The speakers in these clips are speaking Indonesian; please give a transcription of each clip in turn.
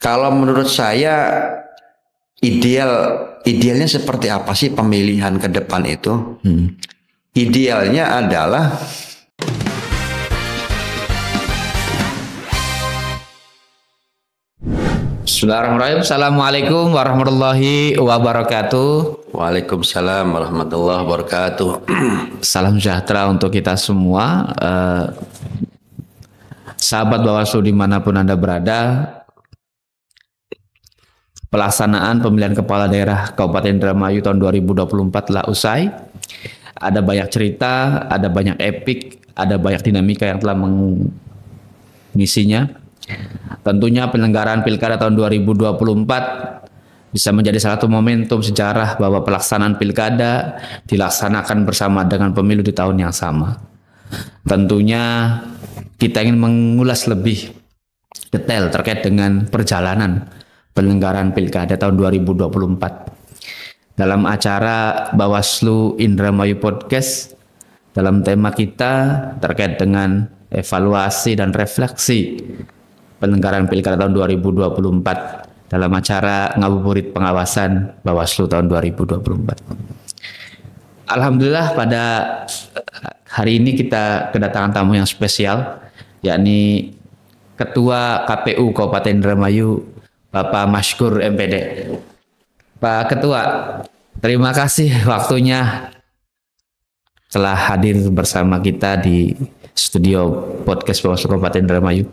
Kalau menurut saya idealnya seperti apa sih pemilihan ke depan itu? Idealnya adalah Bismillahirrahmanirrahim. Assalamualaikum warahmatullahi wabarakatuh. Waalaikumsalam warahmatullahi wabarakatuh. Salam sejahtera untuk kita semua. Sahabat Bawaslu dimanapun Anda berada, pelaksanaan pemilihan kepala daerah Kabupaten Indramayu tahun 2024 telah usai. Ada banyak cerita, ada banyak epik, ada banyak dinamika yang telah mengisinya. Tentunya penyelenggaraan Pilkada tahun 2024 bisa menjadi salah satu momentum sejarah bahwa pelaksanaan Pilkada dilaksanakan bersama dengan pemilu di tahun yang sama. Tentunya kita ingin mengulas lebih detail terkait dengan perjalanan penyelenggaraan Pilkada tahun 2024. Dalam acara Bawaslu Indramayu Podcast, dalam tema kita terkait dengan evaluasi dan refleksi penyelenggaraan Pilkada tahun 2024 dalam acara ngabuburit pengawasan Bawaslu tahun 2024. Alhamdulillah pada hari ini kita kedatangan tamu yang spesial, yakni Ketua KPU Kabupaten Indramayu, Bapak Maskur MPD. Pak Ketua, terima kasih waktunya telah hadir bersama kita di studio podcast Bawaslu Kabupaten Indramayu.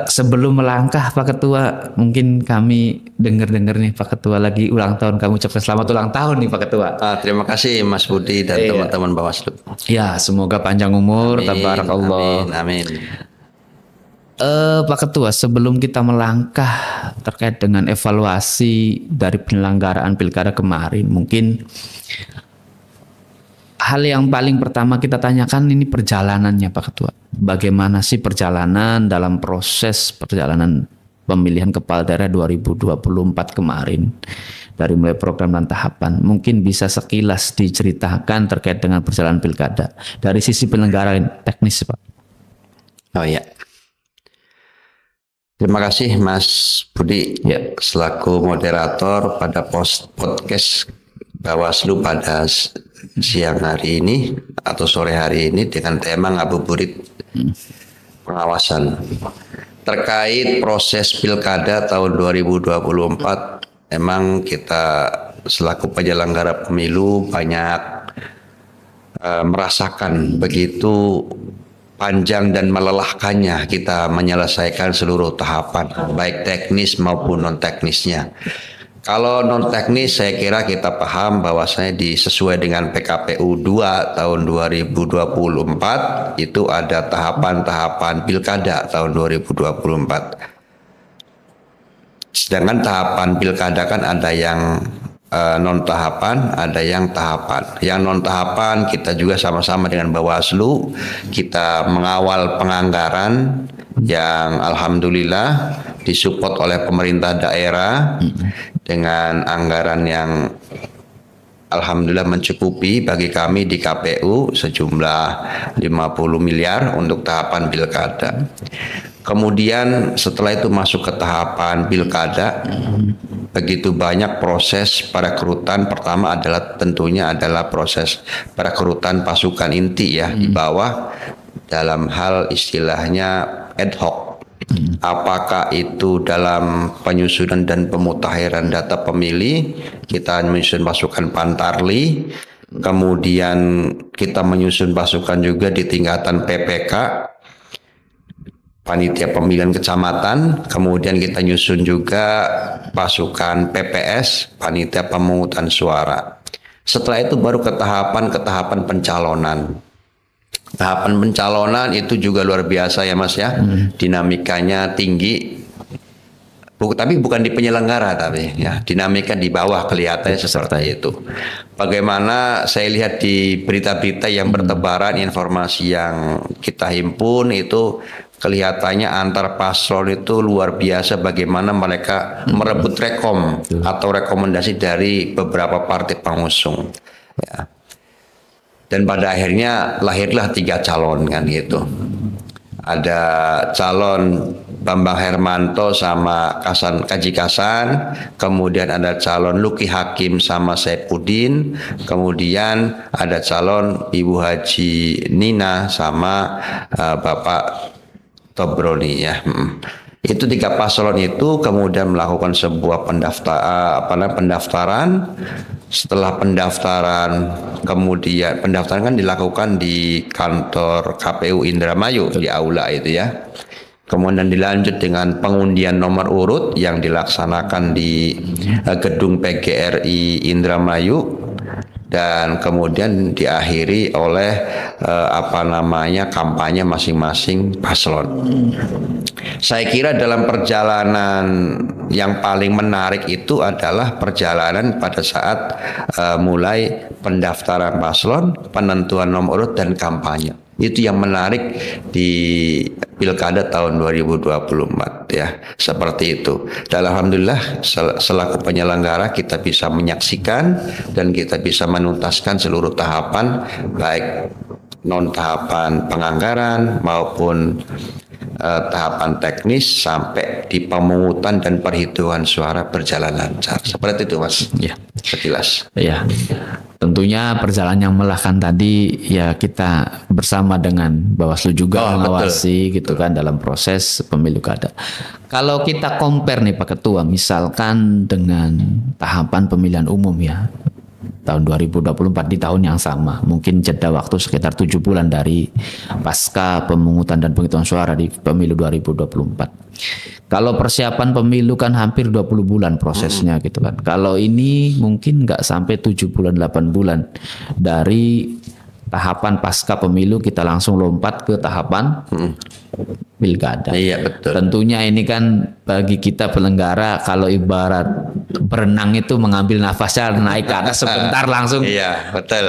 Sebelum melangkah Pak Ketua, mungkin kami dengar nih Pak Ketua lagi ulang tahun, kami ucapkan selamat ulang tahun nih Pak Ketua. Terima kasih Mas Budi dan teman-teman Bawaslu. Ya, semoga panjang umur, tabarakallah. Amin. Pak Ketua, sebelum kita melangkah terkait dengan evaluasi dari penyelenggaraan Pilkada kemarin, mungkin hal yang paling pertama kita tanyakan ini perjalanannya Pak Ketua. Bagaimana sih perjalanan dalam proses perjalanan pemilihan kepala daerah 2024 kemarin, dari mulai program dan tahapan? Mungkin bisa sekilas diceritakan terkait dengan perjalanan Pilkada dari sisi penyelenggaraan teknis Pak. Oh ya. Terima kasih Mas Budi selaku moderator pada podcast Bawaslu pada siang hari ini atau sore hari ini dengan tema ngabuburit pengawasan terkait proses Pilkada tahun 2024. Emang kita selaku penyelenggara pemilu banyak merasakan begitu panjang dan melelahkannya kita menyelesaikan seluruh tahapan baik teknis maupun non teknisnya. Kalau non teknis saya kira kita paham bahwasanya sesuai dengan PKPU 2 tahun 2024 itu ada tahapan-tahapan Pilkada tahun 2024. Sedangkan tahapan Pilkada kan ada yang non tahapan, ada yang tahapan. Yang non tahapan kita juga sama-sama dengan Bawaslu kita mengawal penganggaran yang alhamdulillah disupport oleh pemerintah daerah dengan anggaran yang alhamdulillah mencukupi bagi kami di KPU sejumlah 50 miliar untuk tahapan Pilkada. Kemudian setelah itu masuk ke tahapan Pilkada, begitu banyak proses perekrutan. Pertama tentunya adalah proses perekrutan pasukan inti ya di bawah dalam hal istilahnya ad hoc. Apakah itu dalam penyusunan dan pemutahiran data pemilih, kita menyusun pasukan Pantarli, kemudian kita menyusun pasukan juga di tingkatan PPK, Panitia Pemilihan Kecamatan, kemudian kita nyusun juga pasukan PPS, Panitia Pemungutan Suara. Setelah itu baru ke tahapan pencalonan. Tahapan pencalonan itu juga luar biasa ya Mas ya, dinamikanya tinggi, tapi bukan di penyelenggara tapi ya dinamika di bawah kelihatannya seperti itu. Bagaimana saya lihat di berita-berita yang bertebaran, informasi yang kita himpun itu kelihatannya antar paslon itu luar biasa bagaimana mereka merebut rekom atau rekomendasi dari beberapa partai pengusung ya. Dan pada akhirnya lahirlah 3 calon kan gitu. ada calon Bambang Hermanto sama Kaji Kasan, kemudian ada calon Luki Hakim sama Saipudin, kemudian ada calon Ibu Haji Nina sama Bapak Tobroni ya. Itu 3 paslon itu kemudian melakukan sebuah pendaftaran. Setelah pendaftaran, kemudian pendaftaran kan dilakukan di kantor KPU Indramayu di aula itu ya. Kemudian dilanjut dengan pengundian nomor urut yang dilaksanakan di gedung PGRI Indramayu. Dan kemudian diakhiri oleh kampanye masing-masing paslon. Saya kira dalam perjalanan yang paling menarik itu adalah perjalanan pada saat mulai pendaftaran paslon, penentuan nomor urut dan kampanye. Itu yang menarik di Pilkada tahun 2024 ya, seperti itu. Dan alhamdulillah selaku penyelenggara kita bisa menyaksikan dan kita bisa menuntaskan seluruh tahapan, baik non tahapan penganggaran maupun tahapan teknis sampai di pemungutan dan perhitungan suara berjalan lancar. Seperti itu Mas. Ya. Jelas. Ya. Tentunya perjalanan yang melelahkan tadi ya kita bersama dengan Bawaslu juga mengawasi gitu kan dalam proses pemilu kada. Kalau kita compare nih Pak Ketua misalkan dengan tahapan pemilihan umum ya tahun 2024 di tahun yang sama, mungkin jeda waktu sekitar 7 bulan dari pasca pemungutan dan penghitungan suara di pemilu 2024. Kalau persiapan pemilu kan hampir 20 bulan prosesnya gitu kan. Kalau ini mungkin nggak sampai 7 bulan 8 bulan dari tahapan pasca pemilu kita langsung lompat ke tahapan pilkada. Iya betul. Tentunya ini kan bagi kita penyelenggara kalau ibarat berenang itu mengambil nafasnya naik ke atas sebentar langsung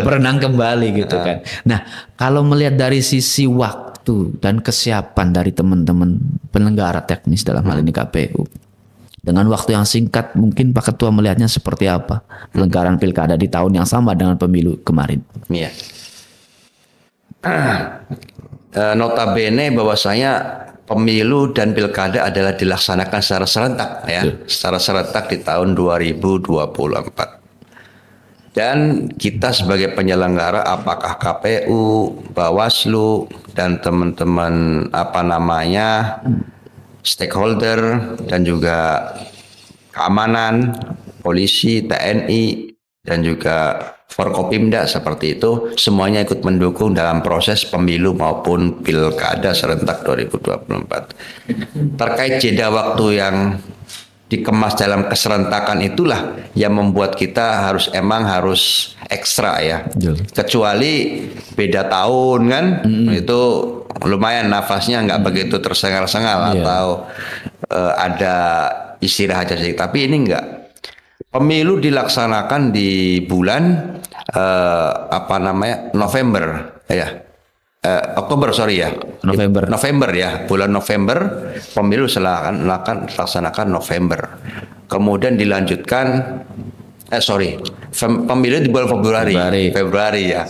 berenang kembali gitu kan. Nah kalau melihat dari sisi waktu dan kesiapan dari teman-teman penyelenggara teknis dalam hal ini KPU. Dengan waktu yang singkat mungkin Pak Ketua melihatnya seperti apa penyelenggaraan pilkada di tahun yang sama dengan pemilu kemarin. Iya. Notabene bahwasanya pemilu dan pilkada adalah dilaksanakan secara serentak ya, secara serentak di tahun 2024. Dan kita sebagai penyelenggara apakah KPU, Bawaslu dan teman-teman stakeholder dan juga keamanan, polisi, TNI dan juga Forkopimda seperti itu semuanya ikut mendukung dalam proses pemilu maupun pilkada serentak 2024. Terkait jeda waktu yang dikemas dalam keserentakan itulah yang membuat kita harus ekstra ya. Kecuali beda tahun kan, itu lumayan nafasnya nggak begitu tersengal-sengal atau ada istirahat saja. Tapi ini enggak. Pemilu dilaksanakan di bulan November ya. November ya, bulan November pemilu dilaksanakan November. Kemudian dilanjutkan pemilu di bulan Februari ya.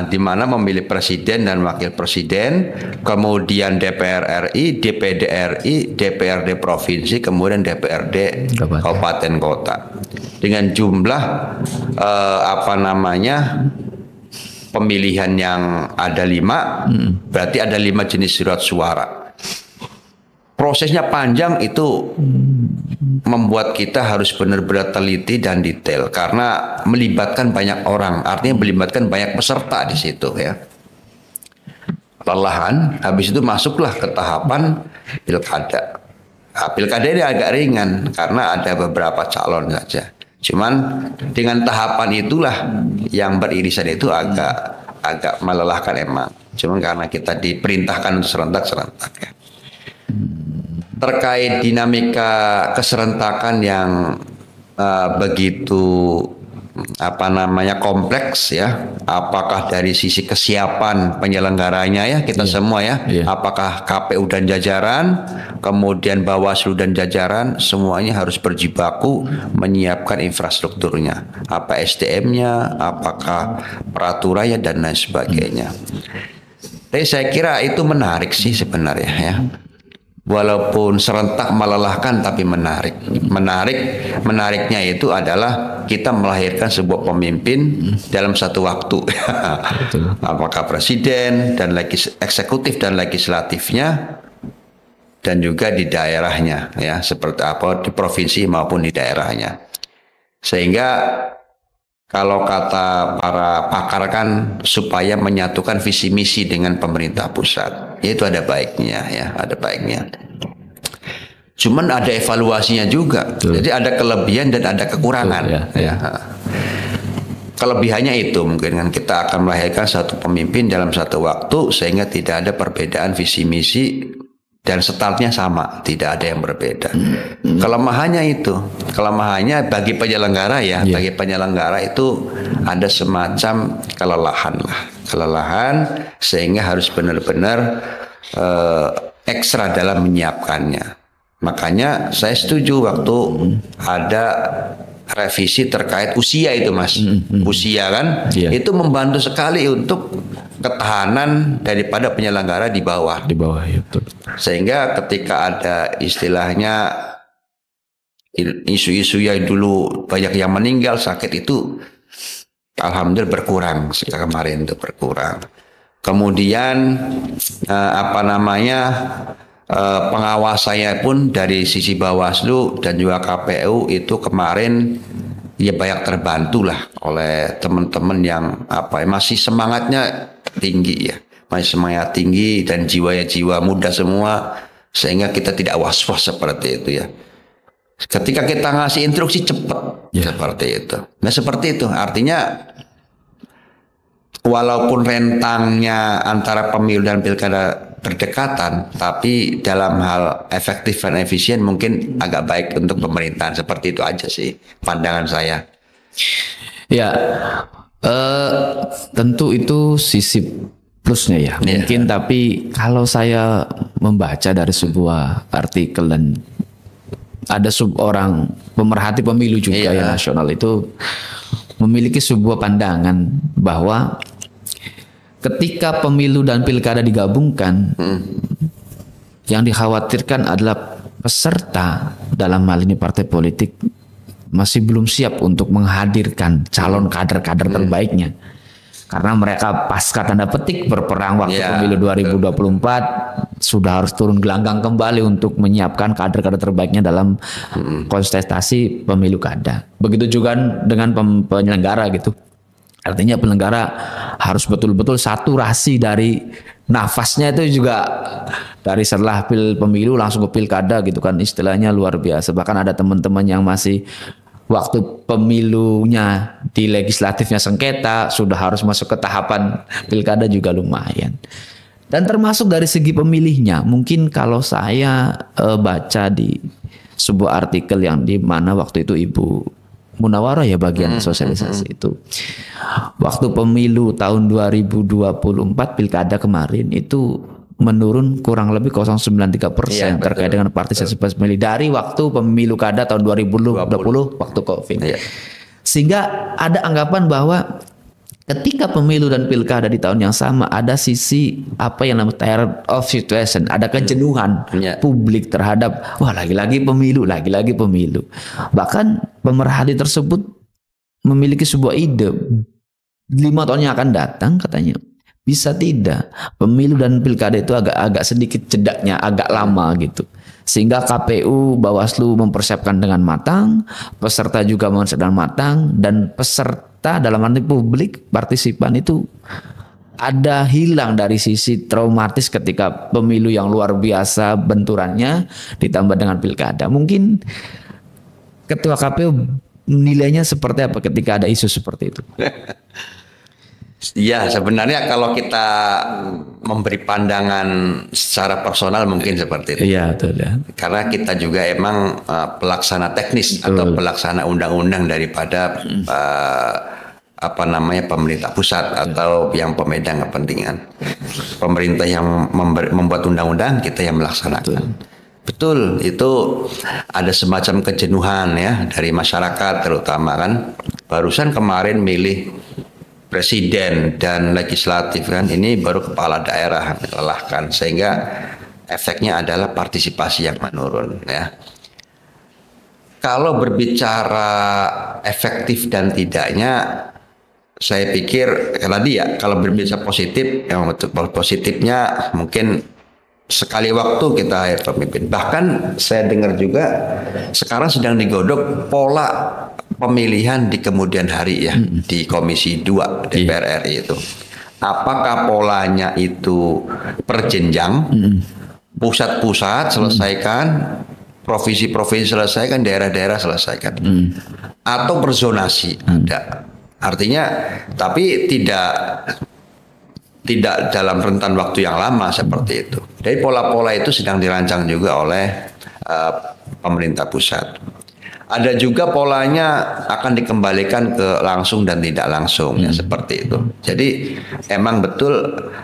Di mana memilih presiden dan wakil presiden, kemudian DPR RI, DPD RI, DPRD provinsi, kemudian DPRD kabupaten kota. Dengan jumlah pemilihan yang ada 5, berarti ada 5 jenis surat suara. Prosesnya panjang itu membuat kita harus benar-benar teliti dan detail karena melibatkan banyak orang, artinya melibatkan banyak peserta di situ ya. Lelahan, habis itu masuklah ke tahapan pilkada. Nah, pilkada ini agak ringan karena ada beberapa calon saja. Cuman dengan tahapan itulah yang beririsan itu agak melelahkan emang. Cuman karena kita diperintahkan untuk serentak ya. Terkait dinamika keserentakan yang begitu kompleks ya, apakah dari sisi kesiapan penyelenggaranya ya kita semua ya, apakah KPU dan jajaran, kemudian Bawaslu dan jajaran semuanya harus berjibaku menyiapkan infrastrukturnya, apa SDM-nya, apakah peraturannya dan lain sebagainya. Tapi saya kira itu menarik sih sebenarnya ya. Walaupun serentak melelahkan tapi menarik. Menariknya itu adalah kita melahirkan sebuah pemimpin dalam satu waktu. Apakah presiden dan eksekutif dan legislatifnya dan juga di daerahnya ya, seperti apa di provinsi maupun di daerahnya. Sehingga kalau kata para pakar kan supaya menyatukan visi misi dengan pemerintah pusat, itu ada baiknya ya, ada baiknya. Cuman ada evaluasinya juga. Betul. Jadi ada kelebihan dan ada kekurangan. Betul, ya. Kelebihannya itu mungkin kan kita akan melahirkan satu pemimpin dalam satu waktu sehingga tidak ada perbedaan visi misi dan startnya sama, tidak ada yang berbeda. Kelemahannya itu, kelemahannya bagi penyelenggara ya, bagi penyelenggara itu ada semacam kelelahan sehingga harus benar-benar ekstra dalam menyiapkannya. Makanya saya setuju waktu ada revisi terkait usia itu Mas. Usia kan itu membantu sekali untuk ketahanan daripada penyelenggara di bawah. Di bawah ya, betul. Sehingga ketika ada istilahnya isu-isu yang dulu banyak yang meninggal sakit itu alhamdulillah berkurang kemarin itu berkurang. Kemudian pengawasannya pun dari sisi Bawaslu dan juga KPU itu kemarin ya banyak terbantu lah oleh teman-teman yang masih semangatnya tinggi ya, masih semangat tinggi dan jiwa muda semua sehingga kita tidak was-was seperti itu ya. Ketika kita ngasih instruksi cepat seperti itu. Nah seperti itu artinya walaupun rentangnya antara pemilu dan pilkada berdekatan, tapi dalam hal efektif dan efisien mungkin agak baik untuk pemerintahan. Seperti itu aja sih pandangan saya. Ya, tentu itu sisi plusnya ya. Mungkin tapi kalau saya membaca dari sebuah artikel dan ada seorang pemerhati pemilu juga ya nasional itu memiliki sebuah pandangan bahwa ketika pemilu dan pilkada digabungkan, yang dikhawatirkan adalah peserta dalam hal ini partai politik masih belum siap untuk menghadirkan calon kader-kader terbaiknya. Karena mereka pasca tanda petik berperang waktu pemilu 2024 sudah harus turun gelanggang kembali untuk menyiapkan kader-kader terbaiknya dalam kontestasi pemilu kada. Begitu juga dengan penyelenggara gitu. Artinya penyelenggara harus betul-betul saturasi dari nafasnya itu juga dari setelah pemilu langsung ke pilkada gitu kan, istilahnya luar biasa. Bahkan ada teman-teman yang masih waktu pemilunya di legislatifnya sengketa sudah harus masuk ke tahapan pilkada juga lumayan. Dan termasuk dari segi pemilihnya, mungkin kalau saya baca di sebuah artikel yang di mana waktu itu Ibu Munawarah ya bagian sosialisasi itu. Waktu pemilu tahun 2024 pilkada kemarin itu menurun kurang lebih 0,93% terkait dengan partisipasi pemilih dari waktu pemilu kada tahun 2020 waktu Covid. Sehingga ada anggapan bahwa ketika pemilu dan pilkada di tahun yang sama ada sisi apa yang namanya tired of situation, ada kejenuhan publik terhadap lagi-lagi pemilu. Bahkan pemerhati tersebut memiliki sebuah ide 5 tahun yang akan datang katanya bisa tidak pemilu dan pilkada itu agak sedikit jedaknya agak lama gitu, sehingga KPU Bawaslu mempersiapkan dengan matang, peserta juga mempersiapkan matang, dan peserta dalam arti publik partisipan itu ada hilang dari sisi traumatis ketika pemilu yang luar biasa benturannya ditambah dengan pilkada. Mungkin Ketua KPU nilainya seperti apa ketika ada isu seperti itu? Ya sebenarnya kalau kita memberi pandangan secara personal mungkin seperti itu. Iya betul ya. Karena kita juga emang pelaksana teknis atau pelaksana undang-undang daripada pemerintah pusat atau yang pemegang kepentingan. Pemerintah yang membuat undang-undang, kita yang melaksanakan. Betul, itu ada semacam kejenuhan ya dari masyarakat terutama kan. Barusan kemarin milih presiden dan legislatif kan, ini baru kepala daerah melelahkan, sehingga efeknya adalah partisipasi yang menurun ya. Kalau berbicara efektif dan tidaknya, saya pikir tadi ya, kalau berbicara positif, yang betul positifnya mungkin sekali waktu kita hire pemimpin. Bahkan saya dengar juga sekarang sedang digodok pola pemilihan di kemudian hari ya, di Komisi 2 DPR RI itu. Apakah polanya itu per jenjang, pusat-pusat selesaikan, provinsi-provinsi selesaikan, daerah-daerah selesaikan, atau berzonasi ada. Artinya, tapi tidak dalam rentan waktu yang lama seperti itu. Jadi pola-pola itu sedang dirancang juga oleh pemerintah pusat. Ada juga polanya akan dikembalikan ke langsung dan tidak langsung ya, seperti itu. Jadi emang betul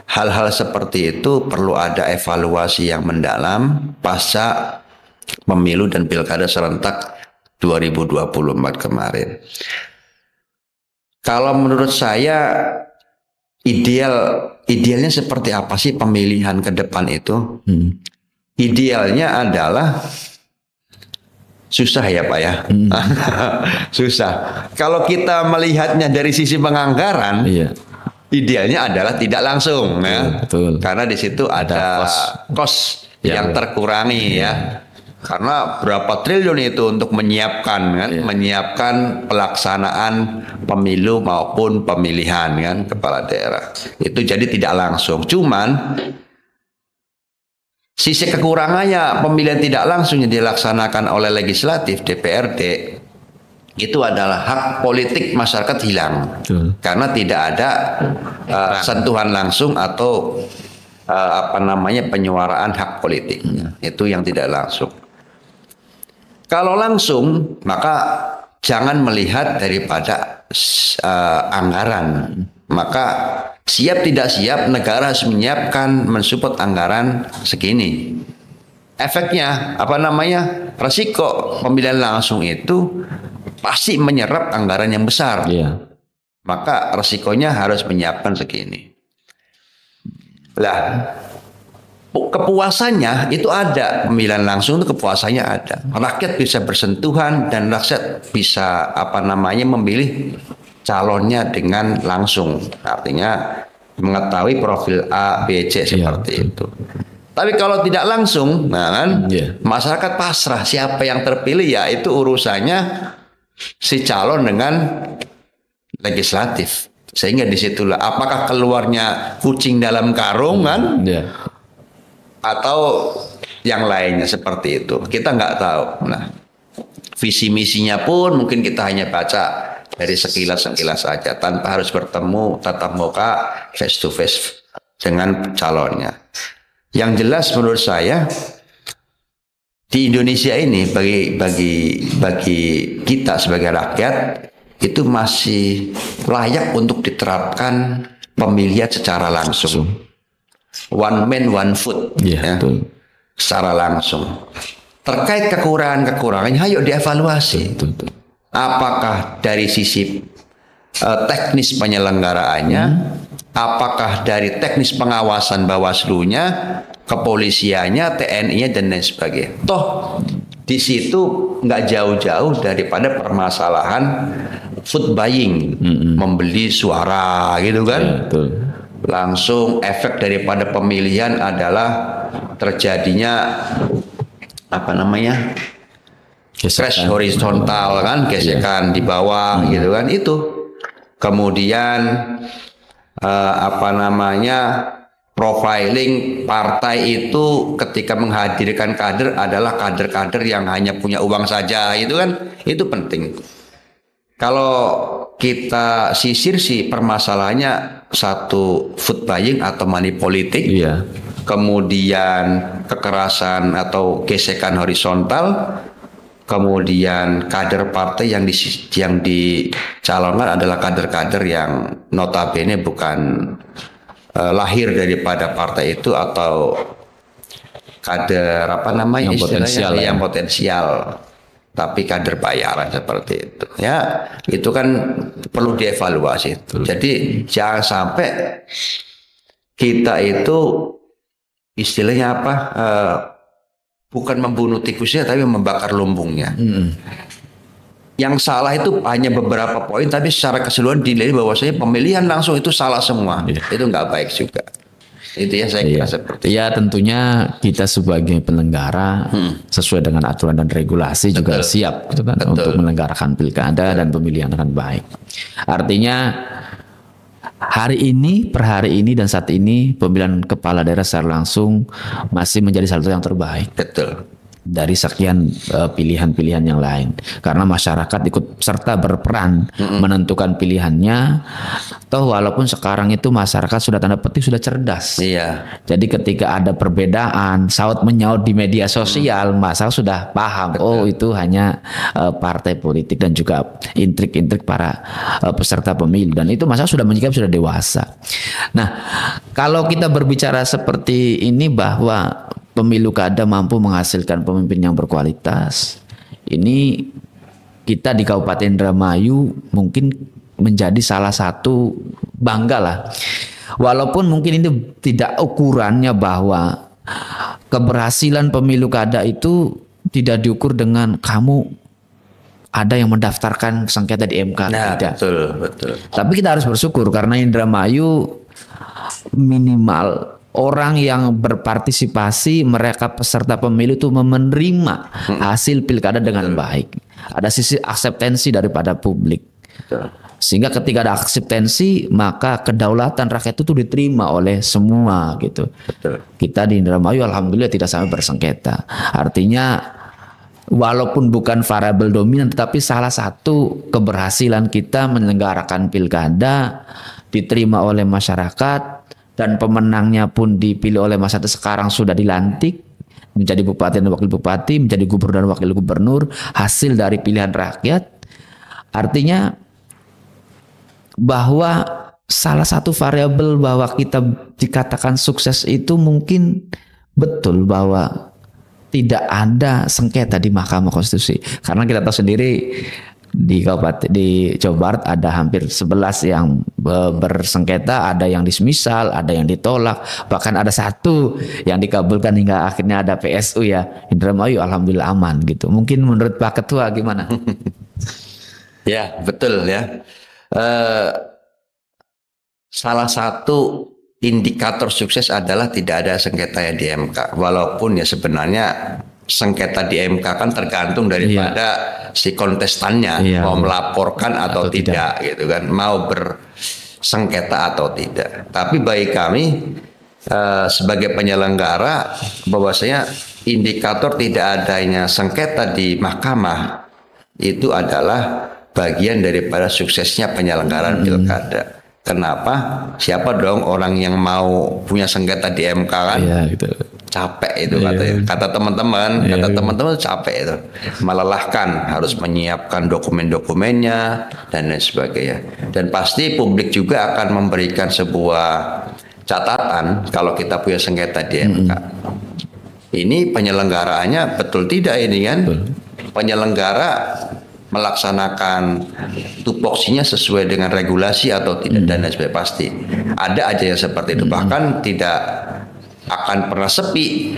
hal-hal seperti itu perlu ada evaluasi yang mendalam pasca pemilu dan pilkada serentak 2024 kemarin. Kalau menurut saya idealnya seperti apa sih pemilihan ke depan itu? Idealnya adalah susah ya Pak ya. Susah. Kalau kita melihatnya dari sisi penganggaran, idealnya adalah tidak langsung ya. Betul. Karena di situ ada kos yang terkurangi ya. Karena berapa triliun itu untuk menyiapkan kan, menyiapkan pelaksanaan pemilu maupun pemilihan kan kepala daerah. Itu jadi tidak langsung. Cuman sisi kekurangannya pemilihan tidak langsung yang dilaksanakan oleh legislatif DPRD itu adalah hak politik masyarakat hilang. Karena tidak ada sentuhan langsung atau penyuaraan hak politiknya. Itu yang tidak langsung. Kalau langsung, maka jangan melihat daripada anggaran. Maka siap tidak siap negara harus menyiapkan mensupport anggaran segini. Efeknya resiko pemilihan langsung itu pasti menyerap anggaran yang besar. Maka resikonya harus menyiapkan segini. Lah, kepuasannya itu ada, pemilihan langsung itu kepuasannya ada. Rakyat bisa bersentuhan dan rakyat bisa memilih calonnya dengan langsung. Artinya mengetahui profil A, B, C seperti itu. Tapi kalau tidak langsung, masyarakat pasrah siapa yang terpilih ya itu urusannya si calon dengan legislatif. Sehingga disitulah apakah keluarnya kucing dalam karung kan? Atau yang lainnya seperti itu, kita nggak tahu. Nah, visi misinya pun mungkin kita hanya baca dari sekilas saja, tanpa harus bertemu tatap muka, face to face dengan calonnya. Yang jelas menurut saya di Indonesia ini bagi kita sebagai rakyat itu masih layak untuk diterapkan pemilihan secara langsung. One man one vote secara langsung. Terkait kekurangannya ayo dievaluasi. Apakah dari sisi teknis penyelenggaraannya, apakah dari teknis pengawasan Bawaslu-nya, kepolisiannya, TNI-nya dan lain sebagainya. Toh di situ nggak jauh-jauh daripada permasalahan vote buying, membeli suara gitu kan. Langsung efek daripada pemilihan adalah terjadinya crash horizontal kan, gesekan di bawah gitu kan itu. Kemudian profiling partai itu ketika menghadirkan kader adalah kader-kader yang hanya punya uang saja itu kan, itu penting. Kalau kita sisir sih permasalahannya satu vote buying atau money politik, kemudian kekerasan atau gesekan horizontal, kemudian kader partai yang dicalonkan adalah kader-kader yang notabene bukan lahir daripada partai itu atau kader yang potensial. tapi kader bayaran seperti itu. Ya, itu kan perlu dievaluasi. Jadi jangan sampai kita itu istilahnya apa? Bukan membunuh tikusnya, tapi membakar lumbungnya. Yang salah itu hanya beberapa poin, tapi secara keseluruhan dinilai bahwasanya pemilihan langsung itu salah semua. Itu nggak baik juga. Itu yang saya kira seperti. Ya tentunya kita sebagai penyelenggara sesuai dengan aturan dan regulasi juga siap gitu kan, untuk menyelenggarakan pilkada dan pemilihan dengan baik. Artinya hari ini, per hari ini dan saat ini pemilihan kepala daerah secara langsung masih menjadi salah satu yang terbaik. Betul. Dari sekian pilihan-pilihan yang lain, karena masyarakat ikut serta berperan menentukan pilihannya. Toh walaupun sekarang itu masyarakat sudah tanda petik sudah cerdas. Iya. Jadi ketika ada perbedaan saut menyaut di media sosial, masyarakat sudah paham. Betul. Oh itu hanya partai politik dan juga intrik-intrik para peserta pemilu, dan itu masyarakat sudah menyikapi, sudah dewasa. Nah kalau kita berbicara seperti ini bahwa pemilu kada mampu menghasilkan pemimpin yang berkualitas, ini kita di Kabupaten Indramayu mungkin menjadi salah satu bangga lah. Walaupun mungkin ini tidak ukurannya bahwa keberhasilan pemilu kada itu tidak diukur dengan kamu ada yang mendaftarkan sengketa di MK. Nah, tidak. Betul. Tapi kita harus bersyukur karena Indramayu minimal orang yang berpartisipasi, mereka peserta pemilu itu menerima hasil pilkada dengan baik. Ada sisi akseptansi daripada publik. Sehingga ketika ada akseptansi, maka kedaulatan rakyat itu diterima oleh semua gitu. Kita di Indramayu alhamdulillah tidak sampai bersengketa. Artinya walaupun bukan variabel dominan, tetapi salah satu keberhasilan kita menyelenggarakan pilkada diterima oleh masyarakat. Dan pemenangnya pun dipilih oleh masyarakat, sekarang sudah dilantik menjadi bupati dan wakil bupati, menjadi gubernur dan wakil gubernur, hasil dari pilihan rakyat. Artinya bahwa salah satu variabel bahwa kita dikatakan sukses itu mungkin betul bahwa tidak ada sengketa di Mahkamah Konstitusi. Karena kita tahu sendiri di Kabupaten di Jawa Barat ada hampir 11 yang bersengketa, ada yang dismisal, ada yang ditolak, bahkan ada satu yang dikabulkan hingga akhirnya ada PSU ya. Indramayu alhamdulillah aman gitu. Mungkin menurut Pak Ketua gimana? Ya betul ya. Salah satu indikator sukses adalah tidak ada sengketa yang di MK. Walaupun ya sebenarnya sengketa di MK kan tergantung daripada si kontestannya mau melaporkan atau tidak gitu kan, mau bersengketa atau tidak. Tapi bagi kami sebagai penyelenggara bahwasanya indikator tidak adanya sengketa di mahkamah itu adalah bagian daripada suksesnya penyelenggaraan pilkada. Kenapa? Siapa dong orang yang mau punya sengketa di MK kan? Gitu. Capek itu kata teman-teman, teman-teman capek itu, melelahkan, harus menyiapkan dokumen-dokumennya dan lain sebagainya. Dan pasti publik juga akan memberikan sebuah catatan kalau kita punya sengketa di MK. Ini penyelenggaraannya betul tidak ini kan? Penyelenggara melaksanakan tupoksinya sesuai dengan regulasi atau tidak dan lain sebagainya. Pasti ada aja yang seperti itu, bahkan tidak akan pernah sepi.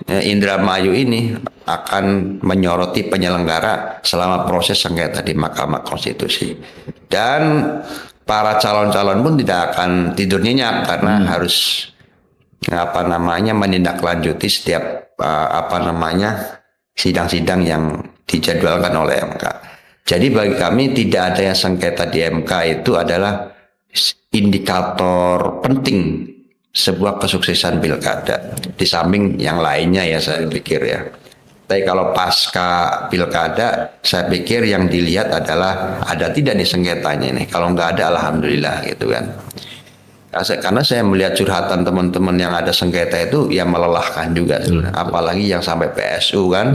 Indramayu ini akan menyoroti penyelenggara selama proses sengketa di Mahkamah Konstitusi, dan para calon-calon pun tidak akan tidur nyenyak karena harus menindaklanjuti setiap sidang-sidang yang dijadwalkan oleh MK. Jadi bagi kami tidak ada yang sengketa di MK itu adalah indikator penting sebuah kesuksesan pilkada. Di samping yang lainnya ya saya pikir ya. Tapi kalau pasca pilkada saya pikir yang dilihat adalah ada tidak nih sengketanya ini. Kalau nggak ada alhamdulillah gitu kan. Karena saya melihat curhatan teman-teman yang ada sengketa itu ya melelahkan juga, apalagi yang sampai PSU kan.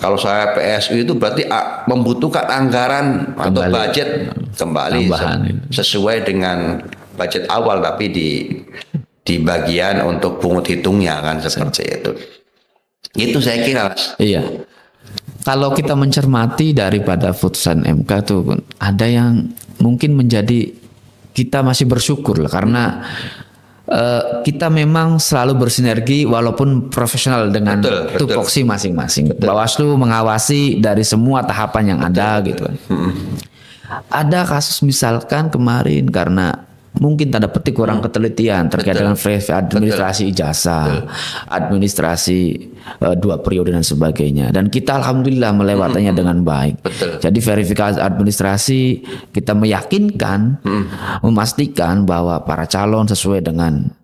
Kalau saya PSU itu berarti membutuhkan anggaran atau budget kembali sesuai dengan budget awal, tapi di bagian untuk pungut hitungnya kan seperti itu. Itu saya kira. Iya. Kalau kita mencermati daripada putusan MK tuh ada yang mungkin menjadi kita masih bersyukur lah karena kita memang selalu bersinergi walaupun profesional dengan tupoksi masing-masing. Bawaslu mengawasi dari semua tahapan yang ada gitu kan. Ada kasus misalkan kemarin karena mungkin tanda petik kurang ketelitian terkait dengan administrasi ijazah, administrasi 2 periode dan sebagainya. Dan kita alhamdulillah melewatinya dengan baik. Jadi verifikasi administrasi kita meyakinkan, memastikan bahwa para calon sesuai dengan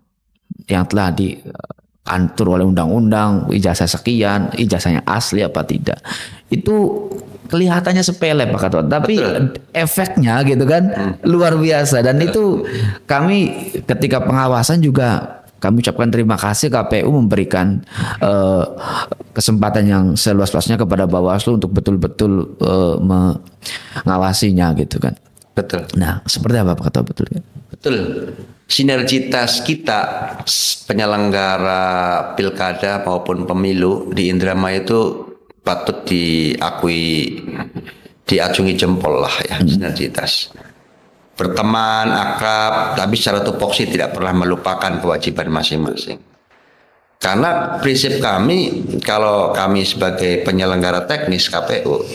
yang telah diatur oleh undang-undang, ijazah sekian, ijazahnya asli apa tidak. Itu kelihatannya sepele Pak Ketua, tapi efeknya gitu kan luar biasa. Dan itu kami ketika pengawasan juga kami ucapkan terima kasih KPU memberikan kesempatan yang seluas-luasnya kepada Bawaslu untuk betul-betul mengawasinya gitu kan. Betul. Nah, seperti apa Pak Ketua betul kan? Betul. Sinergitas kita penyelenggara pilkada maupun pemilu di Indramayu itu patut diakui, diacungi jempol lah ya, sinergitas. Berteman, akrab, tapi secara tupoksi tidak pernah melupakan kewajiban masing-masing. Karena prinsip kami, kalau kami sebagai penyelenggara teknis KPU,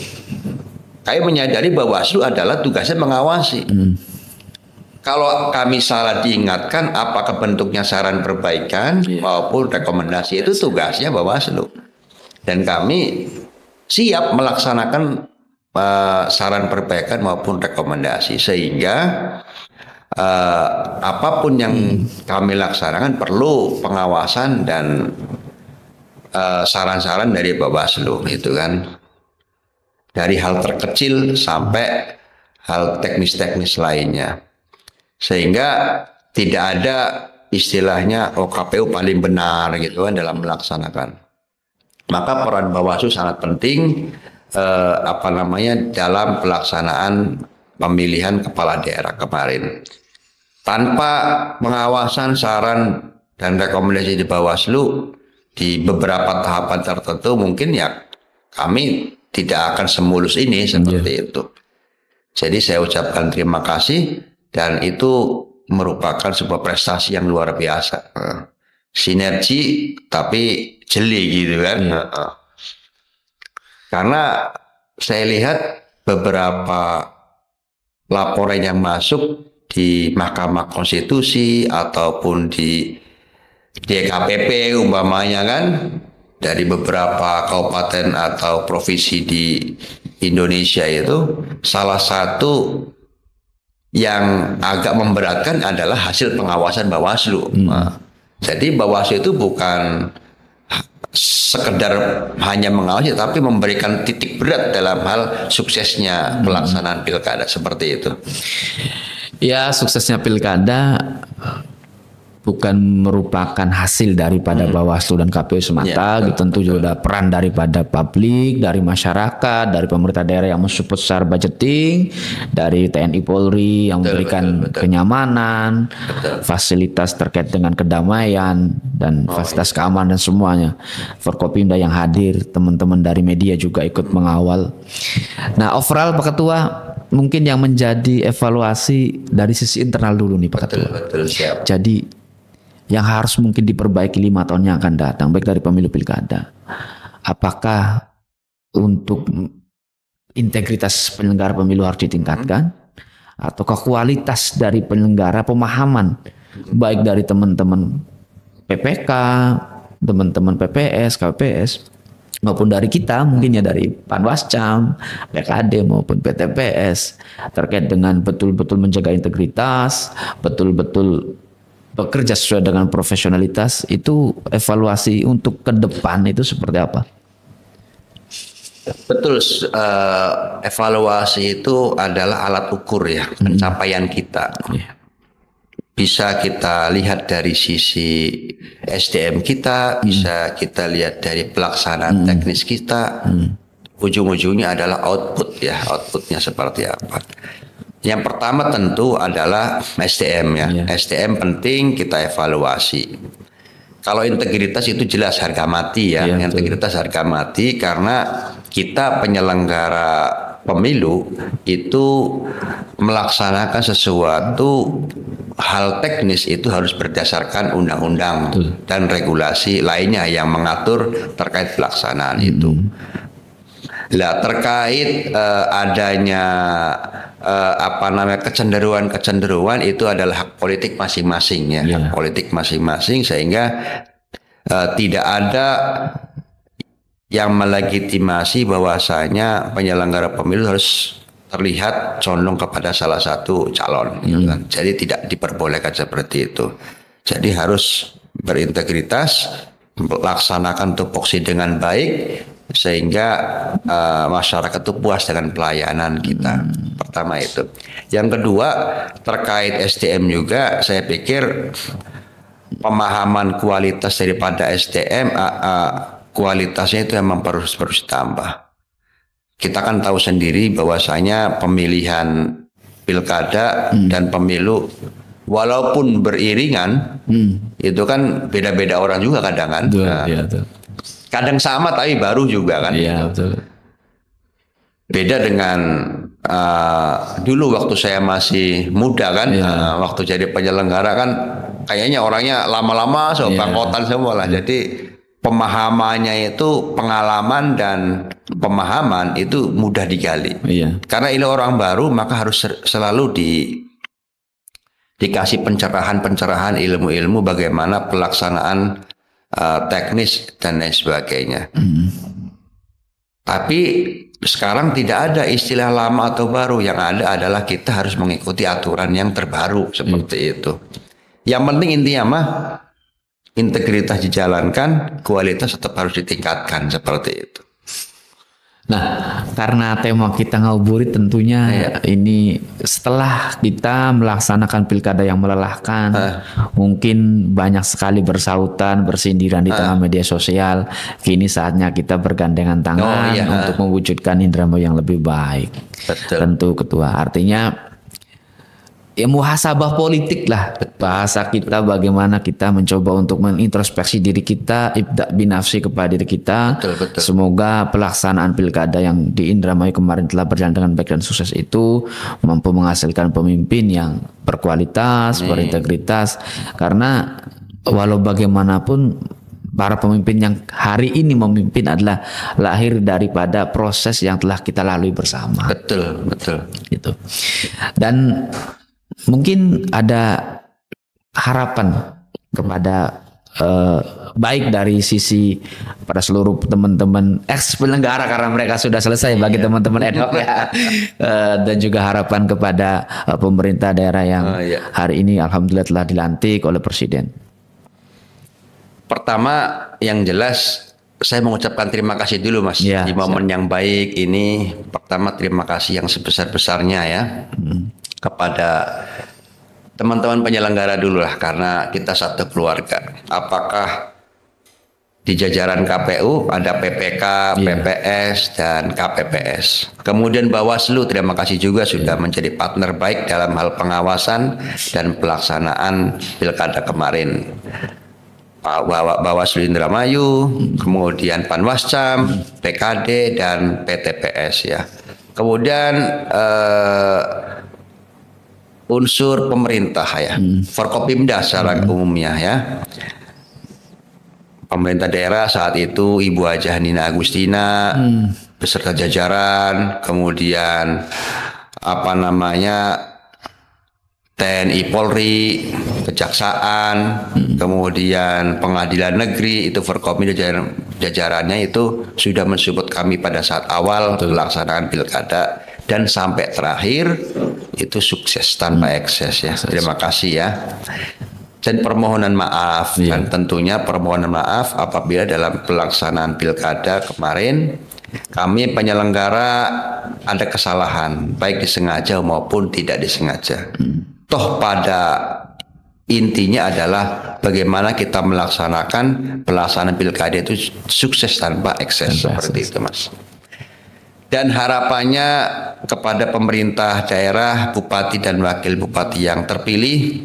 kami menyadari bahwa Bawaslu adalah tugasnya mengawasi. Kalau kami salah diingatkan, apakah bentuknya saran perbaikan maupun rekomendasi, itu tugasnya Bawaslu. Dan kami siap melaksanakan saran perbaikan maupun rekomendasi sehingga apapun yang kami laksanakan perlu pengawasan dan saran-saran dari Bawaslu itu kan, dari hal terkecil sampai hal teknis-teknis lainnya, sehingga tidak ada istilahnya KPU paling benar gitu kan dalam melaksanakan. Maka peran Bawaslu sangat penting dalam pelaksanaan pemilihan kepala daerah kemarin. Tanpa pengawasan, saran dan rekomendasi di Bawaslu di beberapa tahapan tertentu mungkin ya kami tidak akan semulus ini seperti itu. Jadi saya ucapkan terima kasih dan itu merupakan sebuah prestasi yang luar biasa. Sinergi tapi jeli gitu kan. Karena saya lihat beberapa laporan yang masuk di Mahkamah Konstitusi ataupun di DKPP umpamanya kan, dari beberapa kabupaten atau provinsi di Indonesia itu, salah satu yang agak memberatkan adalah hasil pengawasan Bawaslu. Jadi Bawaslu itu bukan sekedar hanya mengawasi, tapi memberikan titik berat dalam hal suksesnya pelaksanaan pilkada seperti itu. Ya, suksesnya pilkada bukan merupakan hasil daripada Bawaslu dan KPU semata, gitu. Tentu juga ada peran daripada publik, dari masyarakat, dari pemerintah daerah yang mensupport secara budgeting, dari TNI Polri yang memberikan kenyamanan, fasilitas terkait dengan kedamaian dan fasilitas keamanan dan semuanya. Forkopimda yang hadir, teman-teman dari media juga ikut mengawal. Nah, overall Pak Ketua, mungkin yang menjadi evaluasi dari sisi internal dulu nih Pak Ketua. Siap. Jadi yang harus mungkin diperbaiki 5 tahun yang akan datang, baik dari pemilu pilkada. Apakah untuk integritas penyelenggara pemilu harus ditingkatkan, ataukah kualitas dari penyelenggara, pemahaman baik dari teman-teman PPK, teman-teman PPS, KPPS, maupun dari kita mungkin ya dari Panwascam, PKD maupun PTPS terkait dengan betul-betul menjaga integritas, betul-betul bekerja sesuai dengan profesionalitas, itu evaluasi untuk ke depan itu seperti apa? Betul, evaluasi itu adalah alat ukur ya pencapaian kita. Bisa kita lihat dari sisi SDM kita, bisa kita lihat dari pelaksanaan teknis kita. Ujung-ujungnya adalah output ya, outputnya seperti apa. Yang pertama tentu adalah SDM ya. SDM penting kita evaluasi. Kalau integritas itu jelas harga mati ya, Iya, integritas harga mati karena kita penyelenggara pemilu itu melaksanakan sesuatu hal teknis itu harus berdasarkan undang-undang dan regulasi lainnya yang mengatur terkait pelaksanaan itu. Lah terkait adanya kecenderuan itu adalah hak politik masing-masing ya, hak politik masing-masing sehingga tidak ada yang melegitimasi bahwasanya penyelenggara pemilu harus terlihat condong kepada salah satu calon, gitu kan. Jadi tidak diperbolehkan seperti itu. Jadi harus berintegritas, melaksanakan tupoksi dengan baik sehingga masyarakat itu puas dengan pelayanan kita. Pertama itu. Yang kedua terkait SDM juga, saya pikir pemahaman kualitas daripada SDM kualitasnya itu memang harus ditambah. Kita kan tahu sendiri bahwasanya pemilihan pilkada dan pemilu walaupun beriringan itu kan beda-beda orang juga kadang kan. Kadang sama tapi baru juga kan. Iya, betul. Beda dengan dulu waktu saya masih muda kan, waktu jadi penyelenggara kan kayaknya orangnya lama-lama bangkotan semua lah. Jadi pemahamannya itu pengalaman dan pemahaman itu mudah digali. Karena ini orang baru maka harus selalu dikasih pencerahan ilmu-ilmu bagaimana pelaksanaan teknis dan lain sebagainya. Tapi sekarang tidak ada istilah lama atau baru, yang ada adalah kita harus mengikuti aturan yang terbaru seperti itu. Yang penting intinya mah integritas dijalankan, kualitas tetap harus ditingkatkan seperti itu. Nah, karena tema kita ngabuburit tentunya ini setelah kita melaksanakan pilkada yang melelahkan, mungkin banyak sekali bersautan, bersindiran di tengah media sosial. Kini saatnya kita bergandengan tangan untuk mewujudkan Indramayu yang lebih baik. Betul. Tentu Ketua. Artinya ya muhasabah politik lah bahasa kita, bagaimana kita mencoba untuk mengintrospeksi diri kita, ibda binafsi kepada diri kita. Betul. Semoga pelaksanaan pilkada yang di Indramayu kemarin telah berjalan dengan baik dan sukses itu mampu menghasilkan pemimpin yang berkualitas, berintegritas. Karena walau bagaimanapun para pemimpin yang hari ini memimpin adalah lahir daripada proses yang telah kita lalui bersama. Betul. Gitu. Dan mungkin ada harapan kepada baik dari sisi pada seluruh teman-teman ex penyelenggara karena mereka sudah selesai, bagi teman-teman ad hoc ya, dan juga harapan kepada pemerintah daerah yang hari ini alhamdulillah telah dilantik oleh Presiden. Pertama yang jelas saya mengucapkan terima kasih dulu Mas di momen yang baik ini. Pertama terima kasih yang sebesar-besarnya ya kepada teman-teman penyelenggara dulu lah, karena kita satu keluarga. Apakah di jajaran KPU ada PPK, PPS dan KPPS. Kemudian Bawaslu terima kasih juga sudah menjadi partner baik dalam hal pengawasan dan pelaksanaan pilkada kemarin. Bawaslu Indramayu, kemudian Panwascam, PKD dan PTPS ya. Kemudian unsur pemerintah ya, Forkopimda secara umumnya ya. Pemerintah daerah saat itu Ibu Hajah Nina Agustina beserta jajaran, kemudian TNI Polri, Kejaksaan, kemudian Pengadilan Negeri, itu Forkopimda jajarannya itu sudah mensupport kami pada saat awal pelaksanaan pilkada dan sampai terakhir itu sukses tanpa ekses ya. Terima kasih ya. Dan permohonan maaf dan tentunya permohonan maaf apabila dalam pelaksanaan pilkada kemarin kami penyelenggara ada kesalahan baik disengaja maupun tidak disengaja. Toh pada intinya adalah bagaimana kita melaksanakan pelaksanaan pilkada itu sukses tanpa ekses seperti itu Mas. Dan harapannya kepada pemerintah daerah, bupati dan wakil bupati yang terpilih,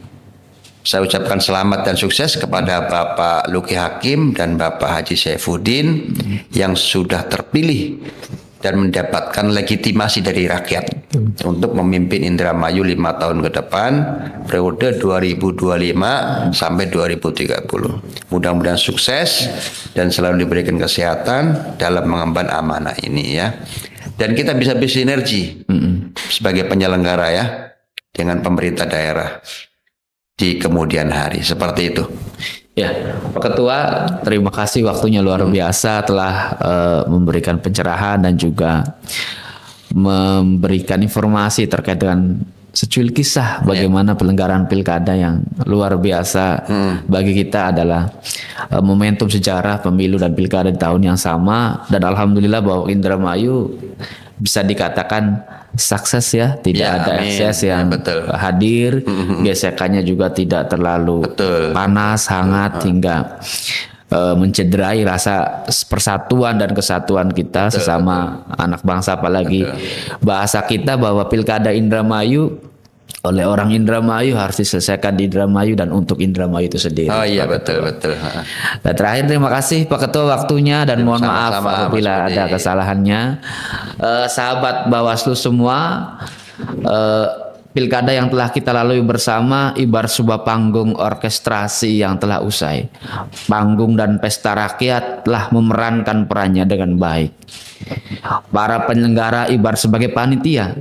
Saya ucapkan selamat dan sukses kepada Bapak Luki Hakim dan Bapak Haji Saifuddin yang sudah terpilih dan mendapatkan legitimasi dari rakyat untuk memimpin Indramayu 5 tahun ke depan, periode 2025 sampai 2030. Mudah-mudahan sukses dan selalu diberikan kesehatan dalam mengemban amanah ini ya. Dan kita bisa bersinergi sebagai penyelenggara ya dengan pemerintah daerah di kemudian hari, seperti itu. Ya, Pak Ketua, terima kasih waktunya luar biasa telah memberikan pencerahan dan juga memberikan informasi terkait dengan secuil kisah bagaimana penyelenggaraan pilkada yang luar biasa bagi kita adalah momentum sejarah pemilu dan pilkada di tahun yang sama, dan alhamdulillah bahwa Indramayu bisa dikatakan sukses ya, tidak ada ekses yang hadir, gesekannya juga tidak terlalu panas, hangat hingga mencederai rasa persatuan dan kesatuan kita sesama anak bangsa, apalagi bahasa kita bahwa pilkada Indramayu oleh orang Indramayu harus diselesaikan di Indramayu dan untuk Indramayu itu sendiri. Oh iya, betul. Dan terakhir terima kasih Pak Ketua waktunya dan mohon maaf apabila ada kesalahannya. Sahabat Bawaslu semua, pilkada yang telah kita lalui bersama ibarat sebuah panggung orkestrasi yang telah usai. Panggung dan pesta rakyat telah memerankan perannya dengan baik. Para penyelenggara ibarat sebagai panitia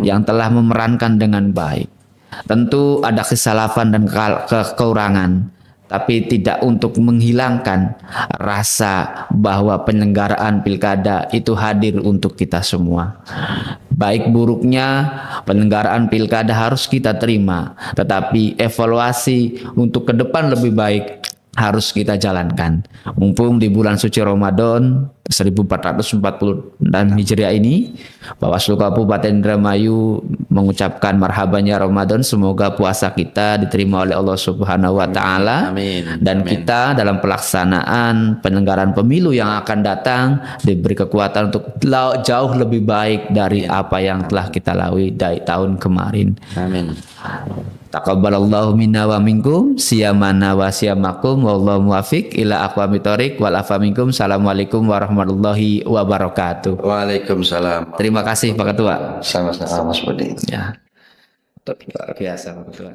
yang telah memerankan dengan baik. Tentu ada kesalahan dan kekurangan, tapi tidak untuk menghilangkan rasa bahwa penyelenggaraan pilkada itu hadir untuk kita semua. Baik buruknya penyelenggaraan pilkada harus kita terima, tetapi evaluasi untuk ke depan lebih baik harus kita jalankan. Mumpung di bulan suci Ramadan 1446 Hijriah ini, Bawaslu Kabupaten Indramayu mengucapkan marhabannya Ramadan. Semoga puasa kita diterima oleh Allah Subhanahu wa taala. Dan kita dalam pelaksanaan penyelenggaraan pemilu yang akan datang diberi kekuatan untuk jauh lebih baik dari apa yang telah kita lalui dari tahun kemarin. Amin. Taqabbalallahu minna wa minkum, siyamana wa siyamakum, wallahu muwaffiq ila aqwamit thoriq, wal afa minkum. Assalamualaikum warahmatullahi wabarakatuh. Waalaikumsalam. Terima kasih Pak Ketua. Sama-sama Mas Budi. Ya. Luar biasa Pak Ketua.